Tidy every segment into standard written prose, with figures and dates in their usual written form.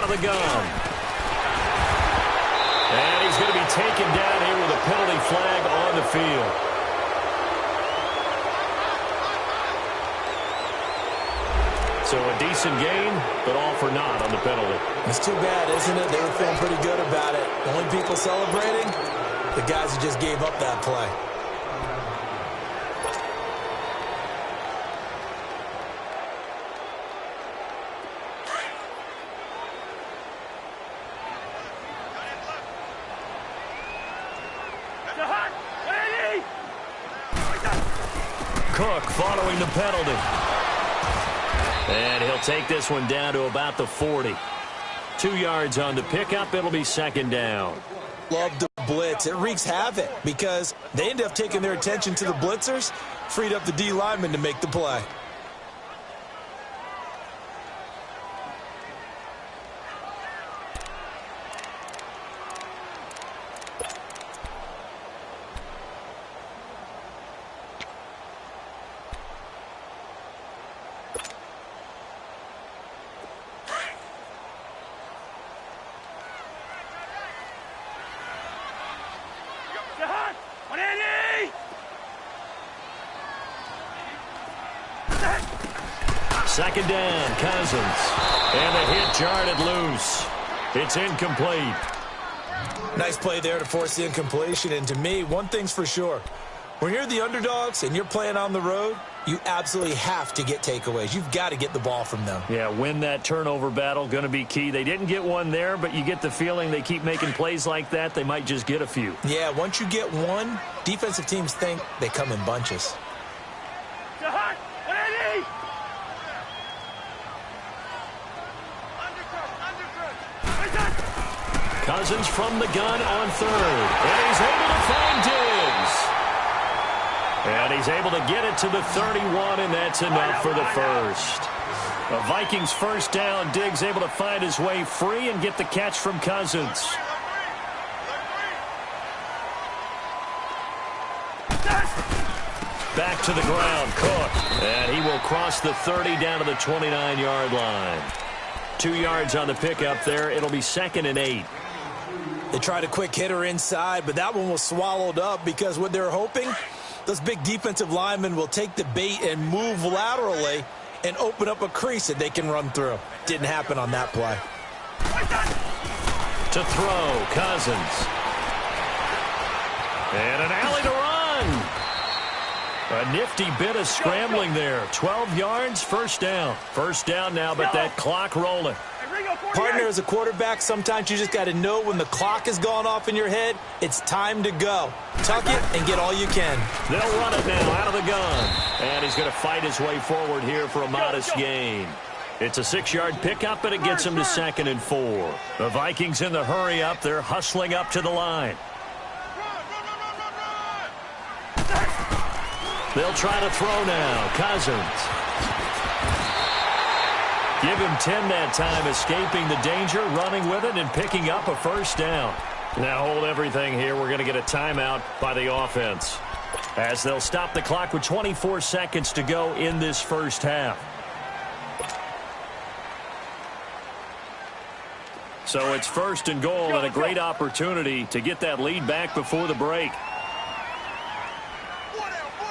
of the gun. And he's going to be taken down here with a penalty flag on the field. So a decent game, but all for naught on the penalty. It's too bad, isn't it? They were feeling pretty good about it. The only people celebrating, the guys who just gave up that play. Cook following the penalty. And he'll take this one down to about the 40. 2 yards on the pickup. It'll be second down. Love the blitz. It wreaks havoc because they end up taking their attention to the blitzers, freed up the D lineman to make the play. Second down, Cousins. And the hit jarred it loose. It's incomplete. Nice play there to force the incompletion. And to me, one thing's for sure. When you're the underdogs and you're playing on the road, you absolutely have to get takeaways. You've got to get the ball from them. Yeah, win that turnover battle, going to be key. They didn't get one there, but you get the feeling they keep making plays like that, they might just get a few. Yeah, once you get one, defensive teams think they come in bunches. Cousins from the gun on third. And he's able to find Diggs. And he's able to get it to the 31, and that's enough for the first. The Vikings first down. Diggs able to find his way free and get the catch from Cousins. Back to the ground, Cook. And he will cross the 30 down to the 29-yard line. 2 yards on the pickup there. It'll be 2nd and 8. They tried a quick hitter inside, but that one was swallowed up because what they're hoping, those big defensive linemen will take the bait and move laterally and open up a crease that they can run through. Didn't happen on that play. To throw, Cousins. And an alley to run. A nifty bit of scrambling there. 12 yards, first down. First down now, but that clock rolling. Partner, as a quarterback, sometimes you just got to know when the clock has gone off in your head, it's time to go. Tuck it and get all you can. They'll run it now out of the gun. And he's going to fight his way forward here for a modest gain. It's a 6-yard pickup, and it gets him to 2nd and 4. The Vikings in the hurry up. They're hustling up to the line. They'll try to throw now. Cousins. Give him 10 that time, escaping the danger, running with it, and picking up a first down. Now hold everything here. We're going to get a timeout by the offense, as they'll stop the clock with 24 seconds to go in this first half. So it's 1st and goal, and a great opportunity to get that lead back before the break.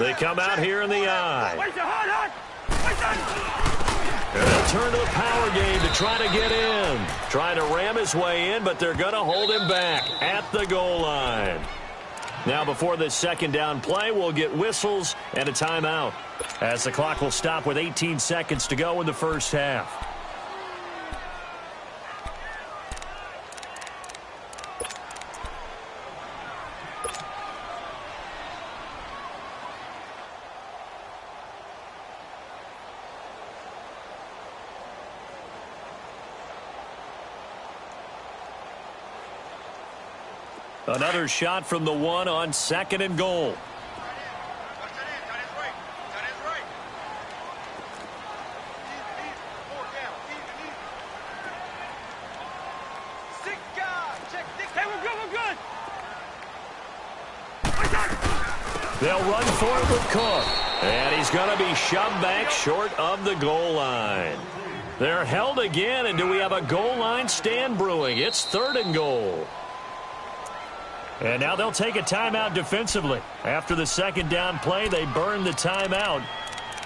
They come out here in the eye. And they'll turn to the power game to try to get in. Trying to ram his way in, but they're going to hold him back at the goal line. Now, before this second down play, we'll get whistles and a timeout, as the clock will stop with 18 seconds to go in the first half. Another shot from the 1 on 2nd and goal. They'll run for it with Cook. And he's going to be shoved back short of the goal line. They're held again, and do we have a goal line stand brewing? It's 3rd and goal. And now they'll take a timeout defensively. After the 2nd down play, they burn the timeout,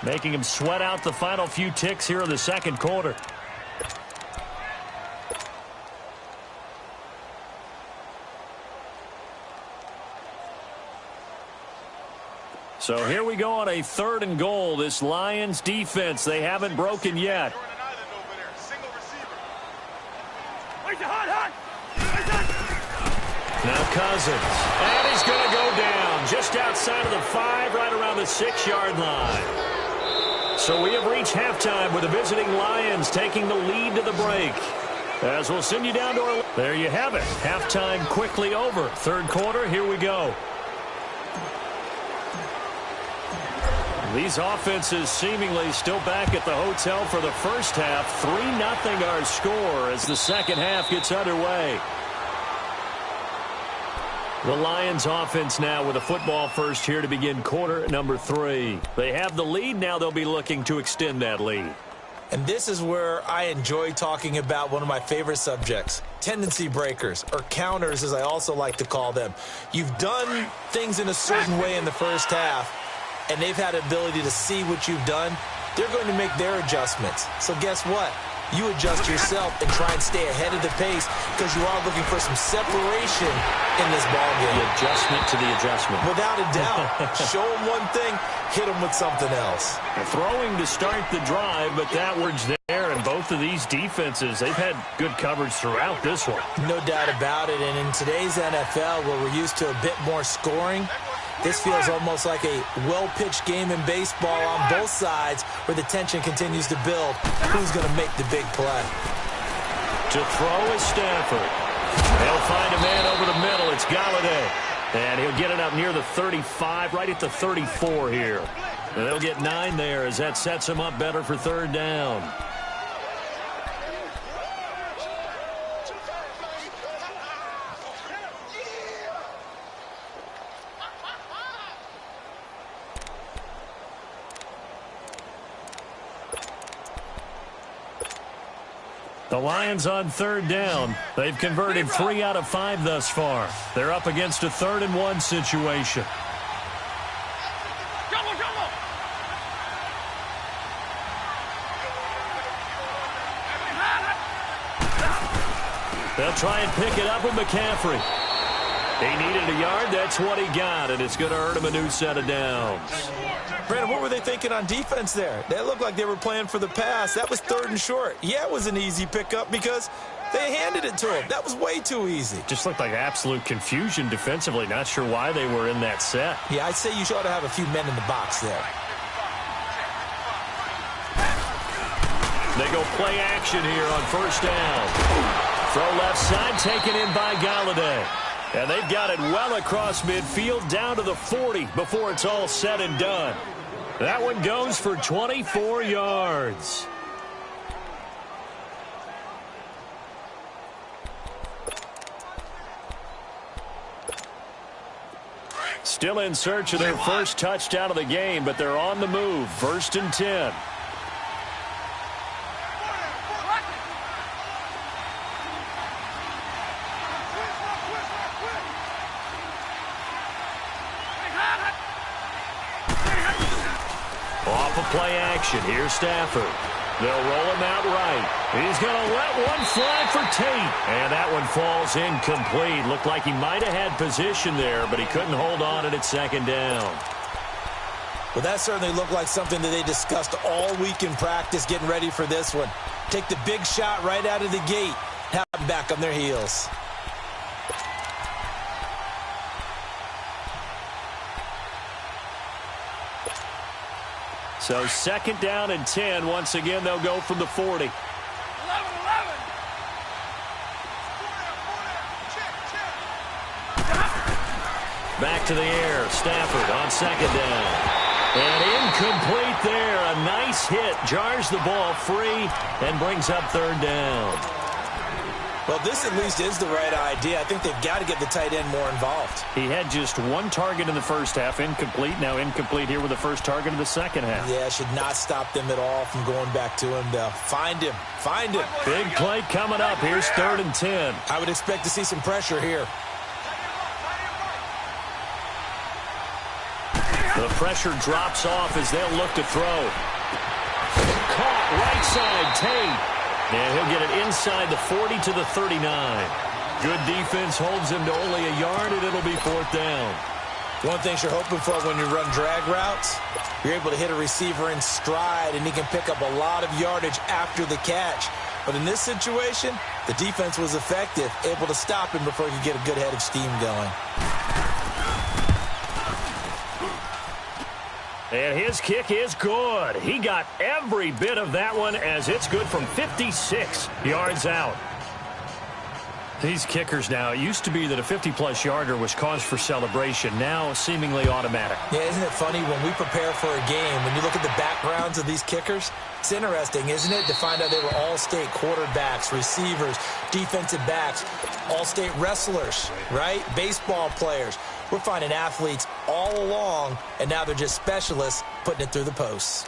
making them sweat out the final few ticks here in the 2nd quarter. So here we go on a 3rd and goal. This Lions defense, they haven't broken yet. Now Cousins, and he's going to go down just outside of the 5, right around the 6-yard line. So we have reached halftime with the visiting Lions taking the lead to the break. As we'll send you down to our... There you have it. Halftime quickly over. 3rd quarter, here we go. These offenses seemingly still back at the hotel for the first half. 3-0 our score as the 2nd half gets underway. The Lions offense now with a football first here to begin quarter number 3. They have the lead. Now they'll be looking to extend that lead. And this is where I enjoy talking about one of my favorite subjects, tendency breakers, or counters as I also like to call them. You've done things in a certain way in the first half, and they've had the ability to see what you've done. They're going to make their adjustments. So guess what? You adjust yourself and try and stay ahead of the pace because you are looking for some separation in this ballgame. The adjustment to the adjustment. Without a doubt. Show them one thing, hit them with something else. Throwing to start the drive, but that word's there. And both of these defenses, they've had good coverage throughout this one. No doubt about it. And in today's NFL, where we're used to a bit more scoring, this feels almost like a well-pitched game in baseball on both sides where the tension continues to build. Who's going to make the big play? To throw is Stafford. They'll find a man over the middle. It's Galladay. And he'll get it up near the 35, right at the 34 here. And they'll get 9 there as that sets him up better for 3rd down. The Lions on 3rd down. They've converted 3 out of 5 thus far. They're up against a 3rd and 1 situation. They'll try and pick it up with McCaffrey. He needed a yard. That's what he got, and it's going to earn him a new set of downs. Brandon, what were they thinking on defense there? They looked like they were playing for the pass. That was 3rd and short. Yeah, it was an easy pickup because they handed it to him. That was way too easy. Just looked like absolute confusion defensively. Not sure why they were in that set. Yeah, I'd say you ought to have a few men in the box there. They go play action here on 1st down. Throw left side taken in by Galladay. And they've got it well across midfield down to the 40 before it's all said and done. That one goes for 24 yards. Still in search of their first touchdown of the game, but they're on the move. 1st and 10. Off of play action. Here's Stafford. They'll roll him out right. He's going to let one fly for Tate. And that one falls incomplete. Looked like he might have had position there, but he couldn't hold on at 2nd down. Well, that certainly looked like something that they discussed all week in practice getting ready for this one. Take the big shot right out of the gate. Have them back on their heels. So 2nd down and 10. Once again, they'll go from the 40. 11. Back to the air. Stafford on 2nd down. And incomplete there. A nice hit. Jars the ball free and brings up 3rd down. Well, this at least is the right idea. I think they've got to get the tight end more involved. He had just one target in the first half, incomplete. Now incomplete here with the first target of the second half. Yeah, should not stop them at all from going back to him, though. Find him. Find him. Big play coming up. Here's 3rd and 10. I would expect to see some pressure here. The pressure drops off as they'll look to throw. Caught right side, Tate. And he'll get it inside the 40 to the 39. Good defense holds him to only a yard, and it'll be 4th down. One thing you're hoping for when you run drag routes, you're able to hit a receiver in stride, and he can pick up a lot of yardage after the catch. But in this situation, the defense was effective, able to stop him before he could get a good head of steam going. And his kick is good. He got every bit of that one as it's good from 56 yards out. These kickers now, it used to be that a 50-plus yarder was cause for celebration. Now seemingly automatic. Yeah, isn't it funny when we prepare for a game, when you look at the backgrounds of these kickers, it's interesting, isn't it, to find out they were all-state quarterbacks, receivers, defensive backs, all-state wrestlers, right? Baseball players. We're finding athletes all along, and now they're just specialists putting it through the posts.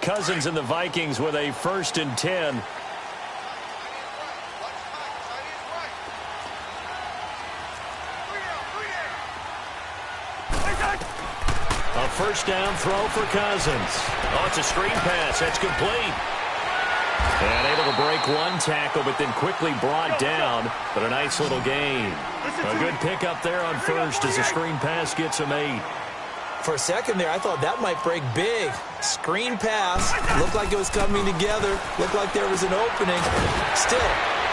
Cousins and the Vikings with a 1st and 10. A 1st down throw for Cousins. Oh, it's a screen pass. That's complete. And able to break one tackle, but then quickly brought down. But a nice little gain. A good pickup there on 1st as the screen pass gets him 8. For a second there, I thought that might break big. Screen pass. Looked like it was coming together. Looked like there was an opening. Still,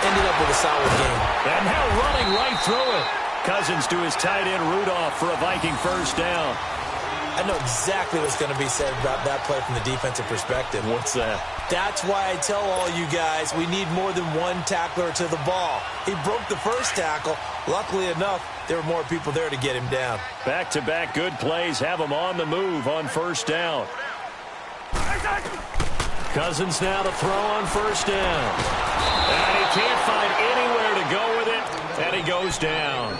ended up with a solid game. And now running right through it. Cousins to his tight end Rudolph for a Viking 1st down. I know exactly what's going to be said about that play from the defensive perspective. What's that? That's why I tell all you guys we need more than one tackler to the ball. He broke the first tackle. Luckily enough, there were more people there to get him down. Back-to-back good plays have him on the move on 1st down. Cousins now to throw on 1st down. And he can't find anywhere to go with it, and he goes down.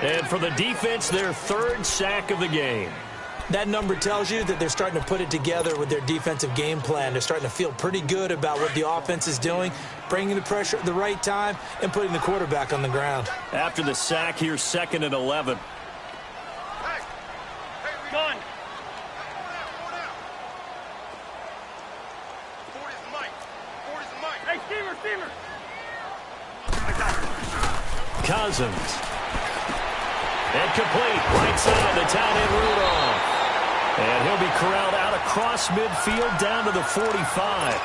And for the defense, their 3rd sack of the game. That number tells you that they're starting to put it together with their defensive game plan. They're starting to feel pretty good about what the offense is doing, bringing the pressure at the right time, and putting the quarterback on the ground. After the sack, here's 2nd and 11. Gun. Hey, steamer. Cousins. And complete. Right side, the tight end Rudolph. And he'll be corralled out across midfield down to the 45.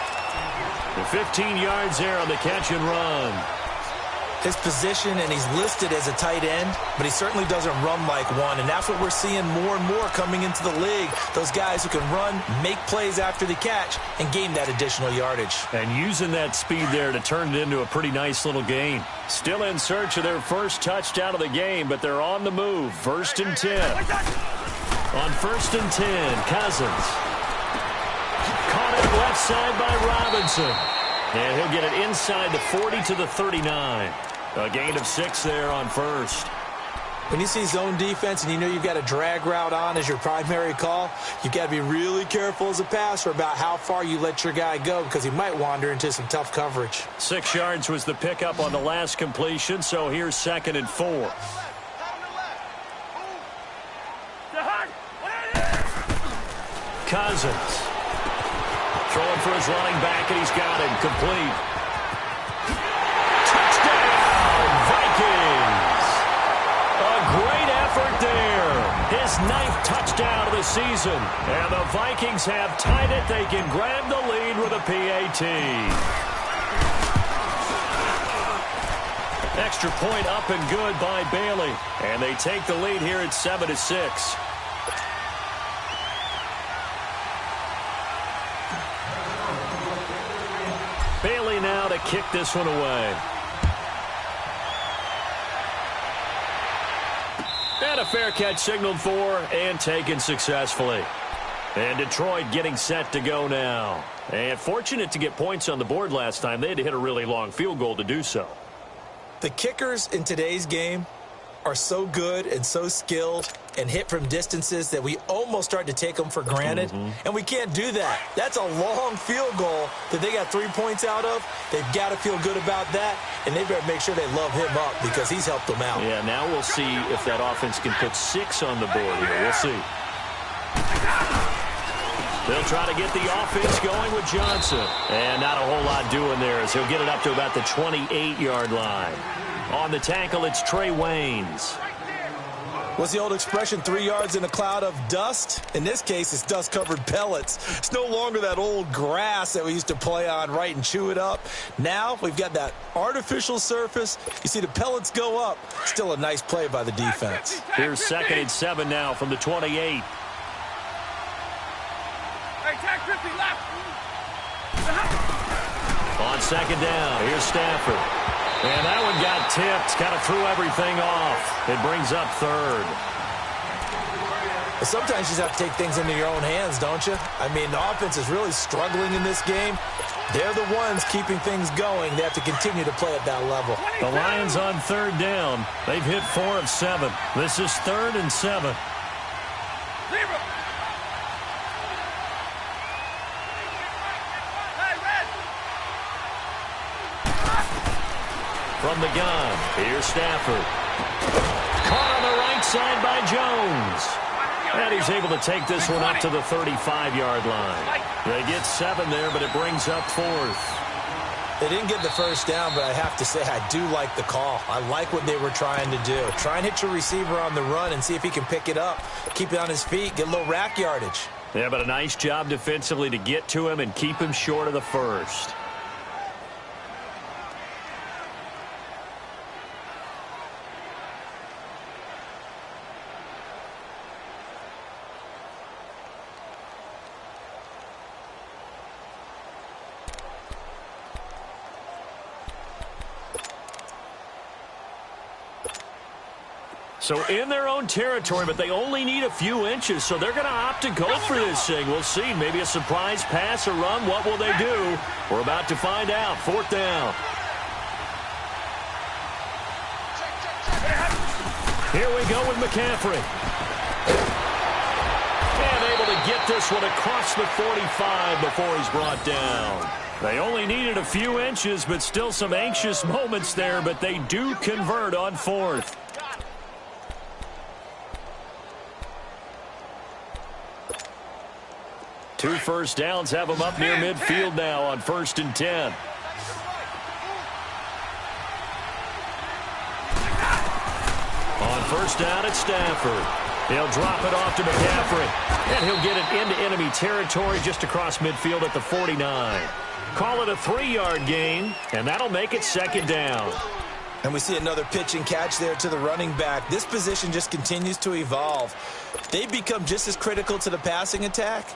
The 15 yards there on the catch and run. His position, and he's listed as a tight end, but he certainly doesn't run like one, and that's what we're seeing more and more coming into the league. Those guys who can run, make plays after the catch, and gain that additional yardage. And using that speed there to turn it into a pretty nice little gain. Still in search of their first touchdown of the game, but they're on the move. 1st and 10. On 1st and 10, Cousins. Caught it left side by Robinson. And he'll get it inside the 40 to the 39. A gain of 6 there on 1st. When you see zone defense and you know you've got a drag route on as your primary call, you've got to be really careful as a passer about how far you let your guy go because he might wander into some tough coverage. 6 yards was the pickup on the last completion, so here's 2nd and 4. Cousins. Throwing for his running back, and he's got him complete. Touchdown, Vikings! A great effort there. His 9th touchdown of the season. And the Vikings have tied it. They can grab the lead with a PAT. Extra point up and good by Bailey. And they take the lead here at 7-6. Bailey now to kick this one away. And a fair catch signaled for and taken successfully. And Detroit getting set to go now. And fortunate to get points on the board last time. They had to hit a really long field goal to do so. The kickers in today's game are so good and so skilled and hit from distances that we almost start to take them for granted. And we can't do that. That's a long field goal that they got 3 points out of. They've got to feel good about that, and they better make sure they love him up because he's helped them out. Yeah, now we'll see if that offense can put 6 on the board here. We'll see. They'll try to get the offense going with Johnson. And not a whole lot doing there as he'll get it up to about the 28-yard line. On the tackle, it's Trey Waynes. What's the old expression, 3 yards in a cloud of dust? In this case, it's dust-covered pellets. It's no longer that old grass that we used to play on, right, and chew it up. Now we've got that artificial surface. You see the pellets go up. Still a nice play by the defense. Here's 2nd and 7 now from the 28. On 2nd down, here's Stafford. And that one got tipped, kind of threw everything off. It brings up 3rd. Sometimes you just have to take things into your own hands, don't you? I mean, the offense is really struggling in this game. They're the ones keeping things going. They have to continue to play at that level. The Lions on 3rd down. They've hit 4 of 7. This is 3rd and 7. From the gun, here's Stafford. Caught on the right side by Jones. And he's able to take this one up to the 35-yard line. They get 7 there, but it brings up 4th. They didn't get the first down, but I have to say I do like the call. I like what they were trying to do. Try and hit your receiver on the run and see if he can pick it up. Keep it on his feet, get a little rack yardage. Yeah, but a nice job defensively to get to him and keep him short of the first. So in their own territory, but they only need a few inches, so they're going to opt to go for this thing. We'll see. Maybe a surprise pass or run. What will they do? We're about to find out. 4th down. Here we go with McCaffrey. And able to get this one across the 45 before he's brought down. They only needed a few inches, but still some anxious moments there, but they do convert on 4th. Two first downs have them up near midfield now on 1st and 10. On 1st down, it's Stafford. He'll drop it off to McCaffrey. And he'll get it into enemy territory just across midfield at the 49. Call it a 3-yard gain, and that'll make it 2nd down. And we see another pitch and catch there to the running back. This position just continues to evolve. They become just as critical to the passing attack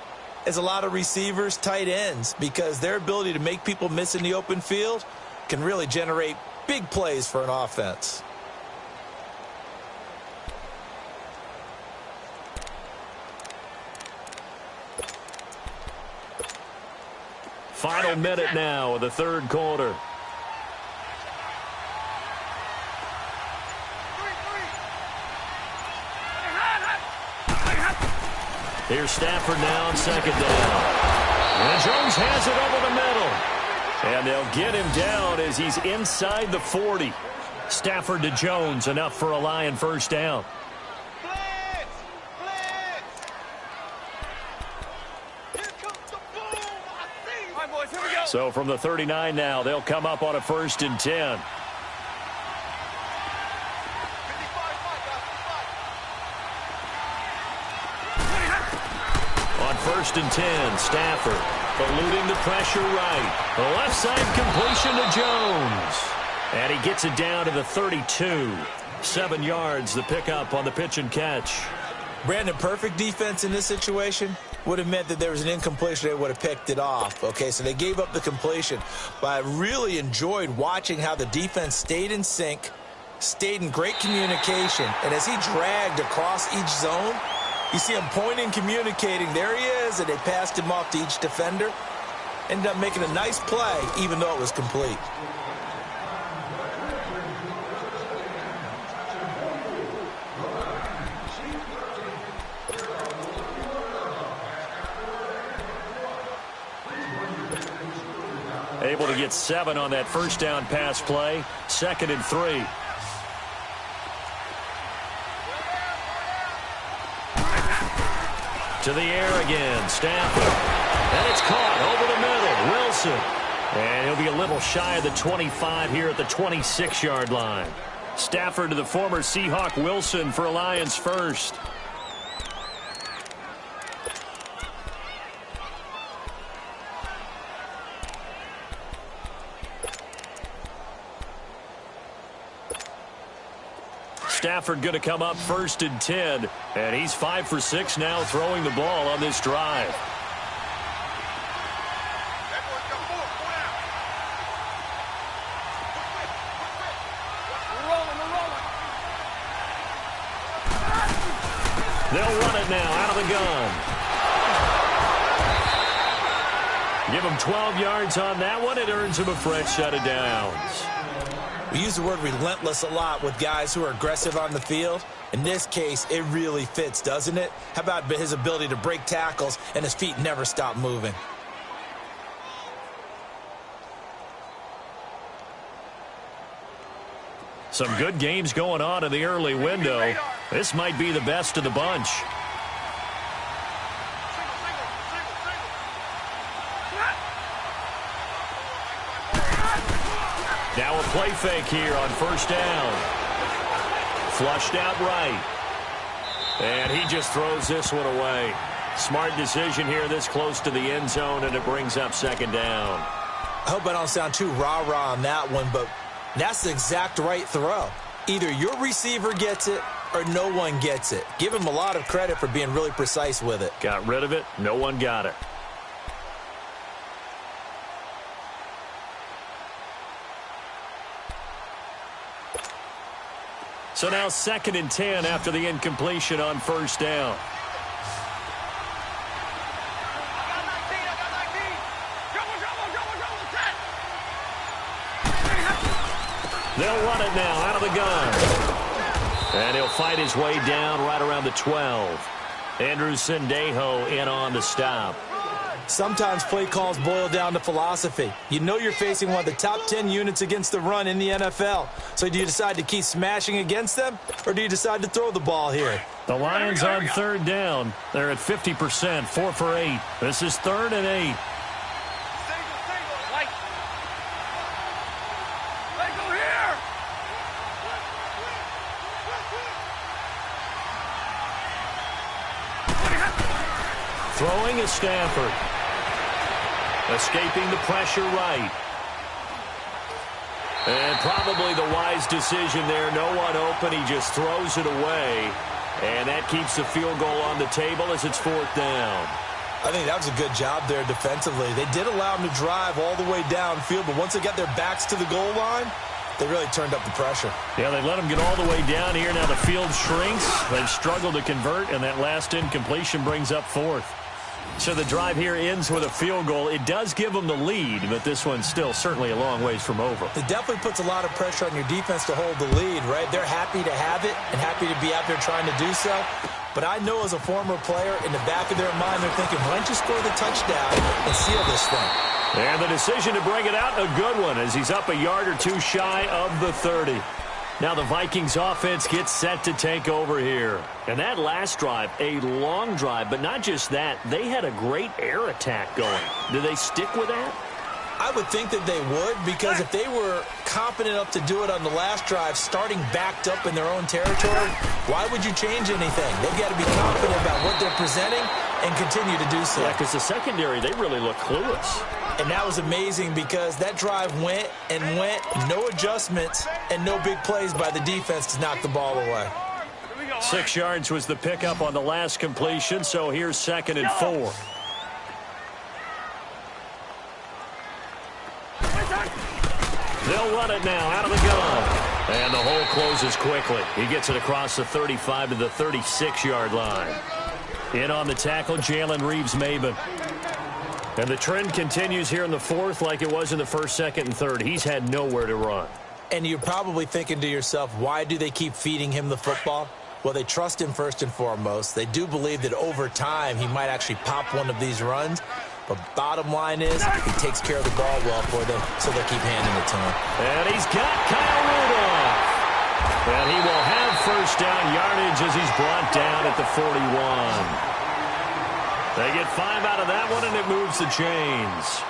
as a lot of receivers, tight ends, because their ability to make people miss in the open field can really generate big plays for an offense. Final minute now of the 3rd quarter. Here's Stafford now on 2nd down. And Jones has it over the middle. And they'll get him down as he's inside the 40. Stafford to Jones, enough for a Lion first down. So from the 39 now, they'll come up on a 1st and 10. On 1st and 10, Stafford eluding the pressure right. The left side completion to Jones. And he gets it down to the 32. 7 yards, the pickup on the pitch and catch. Brandon, perfect defense in this situation would have meant that there was an incompletion. They would have picked it off. Okay, so they gave up the completion. But I really enjoyed watching how the defense stayed in sync, stayed in great communication, and as he dragged across each zone, you see him pointing, communicating. There he is, and they passed him off to each defender. Ended up making a nice play, even though it was complete. Able to get 7 on that first down pass play. 2nd and 3. To the air again. Stafford. And it's caught over the middle. Wilson. And he'll be a little shy of the 25 here at the 26-yard line. Stafford to the former Seahawk Wilson for Lions first. Stafford going to come up 1st and 10, and he's 5 for 6 now throwing the ball on this drive. They'll run it now out of the gun. Give him 12 yards on that one. It earns him a fresh set of downs. We use the word relentless a lot with guys who are aggressive on the field. In this case, it really fits, doesn't it? How about his ability to break tackles and his feet never stop moving? Some good games going on in the early window. This might be the best of the bunch. Now a play fake here on 1st down. Flushed out right. And he just throws this one away. Smart decision here this close to the end zone, and it brings up 2nd down. I hope I don't sound too rah-rah on that one, but that's the exact right throw. Either your receiver gets it or no one gets it. Give him a lot of credit for being really precise with it. Got rid of it. No one got it. So now 2nd and 10 after the incompletion on 1st down. They'll run it now out of the gun. And he'll fight his way down right around the 12. Andrew Sendejo in on the stop. Sometimes play calls boil down to philosophy. You know you're facing one of the top 10 units against the run in the NFL. So do you decide to keep smashing against them, or do you decide to throw the ball here? The Lions on 3rd down. They're at 50%, 4 for 8. This is 3rd and 8. Throwing is Stafford. Escaping the pressure right. And probably the wise decision there. No one open. He just throws it away. And that keeps the field goal on the table as it's 4th down. I think that was a good job there defensively. They did allow him to drive all the way downfield, but once they got their backs to the goal line, they really turned up the pressure. Yeah, they let him get all the way down here. Now the field shrinks. They've struggled to convert, and that last incompletion brings up 4th. So the drive here ends with a field goal. It does give them the lead, but this one's still certainly a long ways from over. It definitely puts a lot of pressure on your defense to hold the lead, right? They're happy to have it and happy to be out there trying to do so. But I know as a former player, in the back of their mind, they're thinking, why don't you score the touchdown and seal this thing? And the decision to bring it out, a good one, as he's up a yard or two shy of the 30. Now the Vikings offense gets set to take over here. And that last drive, a long drive, but not just that. They had a great air attack going. Do they stick with that? I would think that they would, because if they were confident enough to do it on the last drive, starting backed up in their own territory, why would you change anything? They've got to be confident about what they're presenting and continue to do so. Yeah, because the secondary, they really look clueless. And that was amazing because that drive went and went, no adjustments and no big plays by the defense to knock the ball away. 6 yards was the pickup on the last completion, so here's 2nd and 4. They'll run it now out of the gun. And the hole closes quickly. He gets it across the 35 to the 36-yard line. In on the tackle, Jalen Reeves-Maben. And the trend continues here in the fourth like it was in the first, second, and third. He's had nowhere to run. And you're probably thinking to yourself, why do they keep feeding him the football? Well, they trust him first and foremost. They do believe that over time he might actually pop one of these runs. But bottom line is he takes care of the ball well for them, so they'll keep handing it to him. And he's got Kyle Rudolph. And he will have first down yardage as he's brought down at the 41. They get 5 out of that one, and it moves the chains.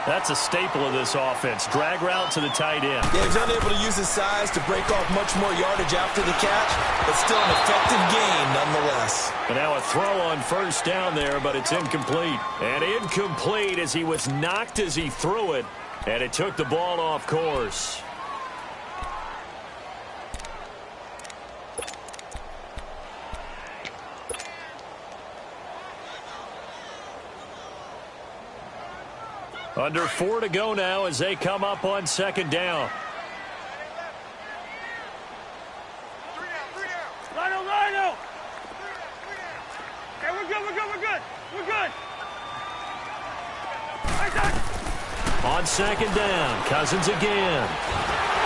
That's a staple of this offense. Drag route to the tight end. Yeah, he's unable to use his size to break off much more yardage after the catch, but still an effective gain nonetheless. And now a throw on first down there, but it's incomplete. And incomplete as he was knocked as he threw it, and it took the ball off course. Under 4 to go now as they come up on second down. Rhino! Okay, we're good. On second down, Cousins again.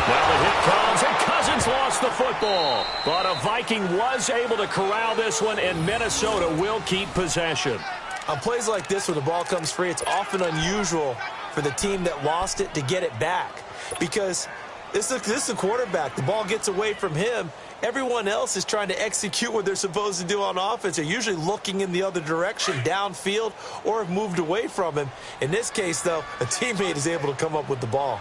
Now the hit comes, and Cousins lost the football. But a Viking was able to corral this one, and Minnesota will keep possession. On plays like this where the ball comes free, it's often unusual for the team that lost it to get it back. Because this is the quarterback. The ball gets away from him. Everyone else is trying to execute what they're supposed to do on offense. They're usually looking in the other direction, downfield, or have moved away from him. In this case, though, a teammate is able to come up with the ball.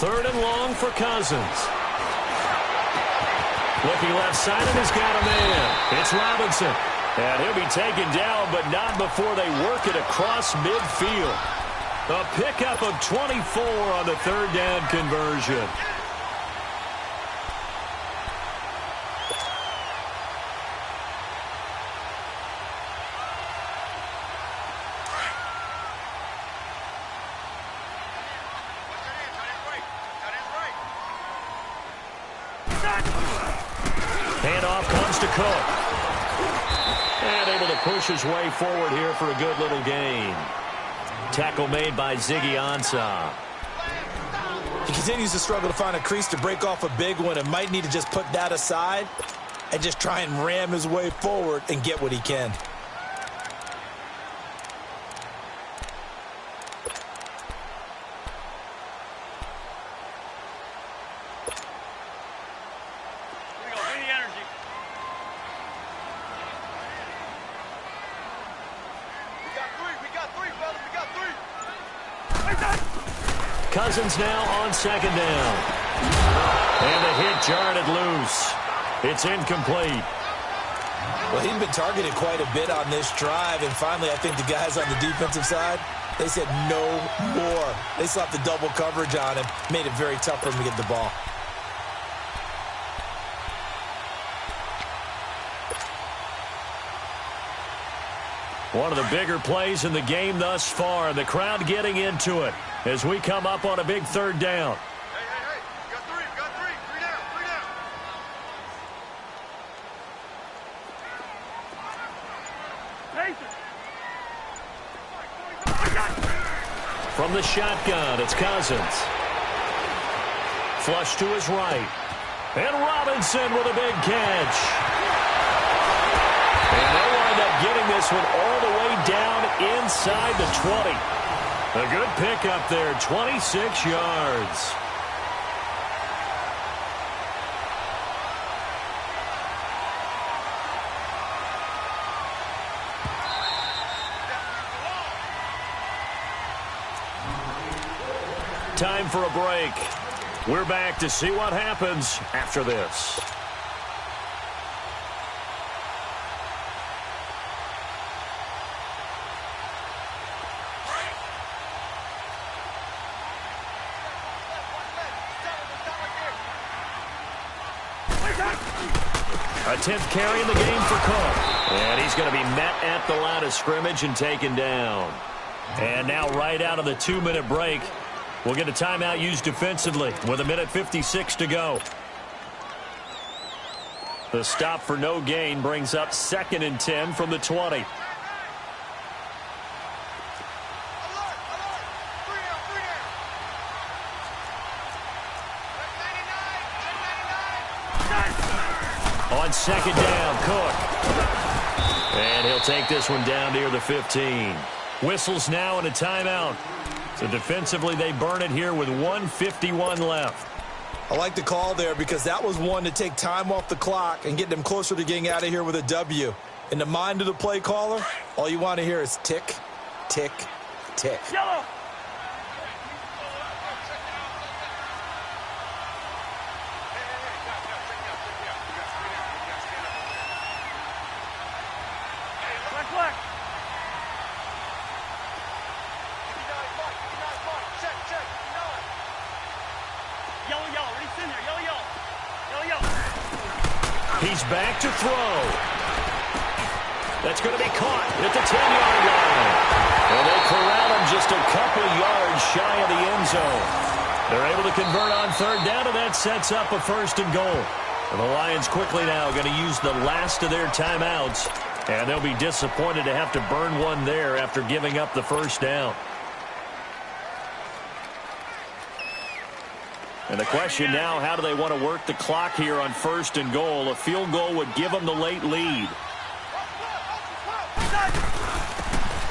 Third and long for Cousins. Looking left side, and he's got a man. It's Robinson. And he'll be taken down, but not before they work it across midfield. A pickup of 24 on the third down conversion. Handoff comes to Cook. And able to push his way forward here for a good little gain. Tackle made by Ziggy Ansah. He continues to struggle to find a crease to break off a big one and might need to just put that aside and just try and ram his way forward and get what he can. Cousins now on second down. And the hit jarred it loose. It's incomplete. Well, he'd been targeted quite a bit on this drive, and finally I think the guys on the defensive side, they said no more. They slapped the double coverage on him, made it very tough for him to get the ball. One of the bigger plays in the game thus far. The crowd getting into it as we come up on a big third down. Hey. We got three. Three down. From the shotgun, it's Cousins. Flush to his right. And Robinson with a big catch. And they wind up getting this one all the way down inside the 20. A good pickup there, 26 yards. Time for a break. We're back to see what happens after this. A 10th carry in the game for Cook. And he's going to be met at the line of scrimmage and taken down. And now right out of the 2-minute break, We'll get a timeout used defensively with 1:56 to go. The stop for no gain brings up 2nd and 10 from the 20. On 2nd down, Cook. And he'll take this one down near the 15. Whistles now and a timeout. So defensively, they burn it here with 1:51 left. I like the call there because that was one to take time off the clock and get them closer to getting out of here with a W. In the mind of the play caller, all you want to hear is tick, tick, tick. Yellow. Black. Yellow. Reach in there. Yellow. He's back to throw. That's going to be caught at the 10-yard line. And they corral him just a couple yards shy of the end zone. They're able to convert on 3rd down, and that sets up a 1st and goal. And the Lions quickly now going to use the last of their timeouts. And they'll be disappointed to have to burn one there after giving up the 1st down. And the question now, how do they want to work the clock here on 1st and goal? A field goal would give them the late lead.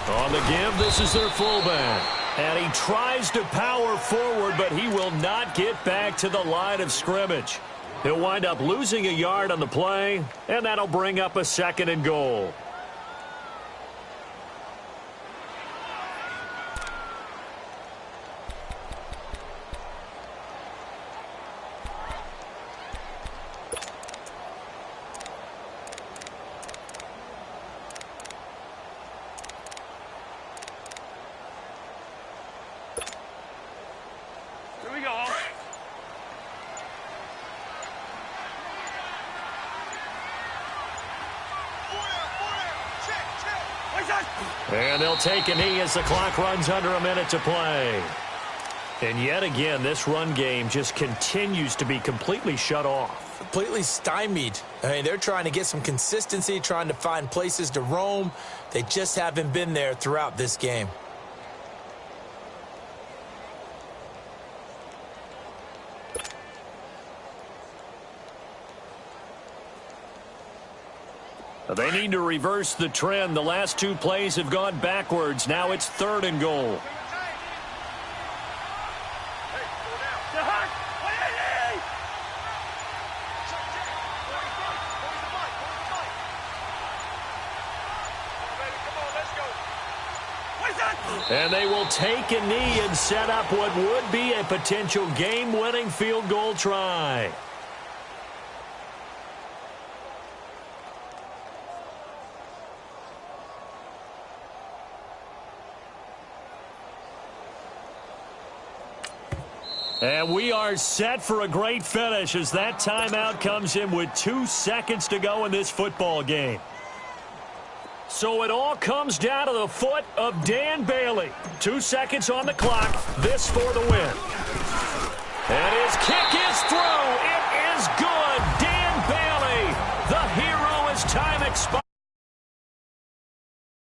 On the give, this is their fullback. And he tries to power forward, but he will not get back to the line of scrimmage. He'll wind up losing a yard on the play, and that'll bring up a 2nd and goal. Here we go. And they'll take a knee as the clock runs under a minute to play. And yet again, this run game just continues to be completely shut off. Completely stymied. I mean, they're trying to get some consistency, trying to find places to roam. They just haven't been there throughout this game. They need to reverse the trend. The last 2 plays have gone backwards. Now it's 3rd and goal. And they will take a knee and set up what would be a potential game-winning field goal try. And we are set for a great finish as that timeout comes in with 2 seconds to go in this football game. So it all comes down to the foot of Dan Bailey. 2 seconds on the clock. This for the win. And his kick